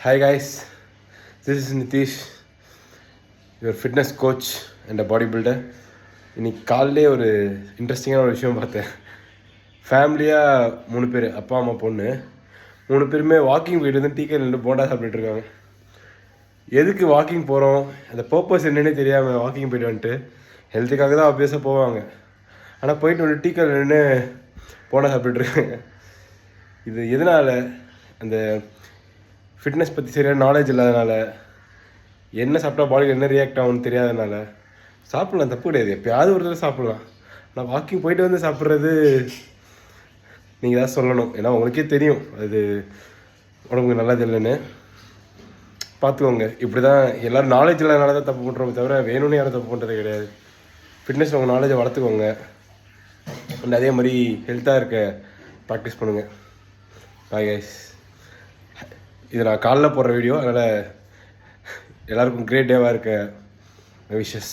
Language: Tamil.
Hi guys, this is Nitish, your fitness coach and a bodybuilder. இன்னைக்கு காலையிலே ஒரு இன்ட்ரெஸ்டிங்கான ஒரு விஷயம் பார்த்தேன். ஃபேமிலியாக 3 பேர், அப்பா அம்மா பொண்ணு 3 பேருமே வாக்கிங் போயிட்டு வந்து டீ கடையில் போண்டா சாப்பிட்டுருக்காங்க. எதுக்கு வாக்கிங் போகிறோம், அந்த பர்பஸ் என்னன்னே தெரியாமல் வாக்கிங் போயிட்டு வந்துட்டு ஹெல்த்துக்காக தான் ஆப்வியஸாக போவாங்க. ஆனால் போயிட்டு வந்து டீ கடையில் நின்று போண்டா சாப்பிட்டுருக்காங்க. இது எதனால்? அந்த ஃபிட்னஸ் பற்றி சரியான நாலேஜ் இல்லாதனால, என்ன சாப்பிட்டா பாடியில் என்ன ரியாக்ட் ஆகும்னு தெரியாதனால. சாப்பிட்லாம், தப்பு கிடையாது, எப்போயாவது ஒரு தடவை சாப்பிட்லாம். ஆனால் வாக்கிங் போயிட்டு வந்து சாப்பிட்றது நீங்கள் தான் சொல்லணும். ஏன்னா உங்களுக்கே தெரியும் அது உடம்புக்கு நல்லது இல்லைன்னு. பார்த்துக்கோங்க. இப்படி தான் எல்லோரும் நாலேஜ் இல்லாதனால தான் தப்பு பண்ணுறோமே தவிர வேணும்னு யாரும் தப்பு பண்ணுறது கிடையாது. ஃபிட்னஸில் உங்கள் நாலேஜை வளர்த்துக்கோங்க. அண்ட் அதே மாதிரி ஹெல்த்தாக இருக்க ப்ராக்டிஸ் பண்ணுங்கள். Bye guys. இது நான் காலைல போடுற வீடியோ, அதனால் எல்லாருக்கும் கிரேட் டேவாக இருக்க விஷஸ்.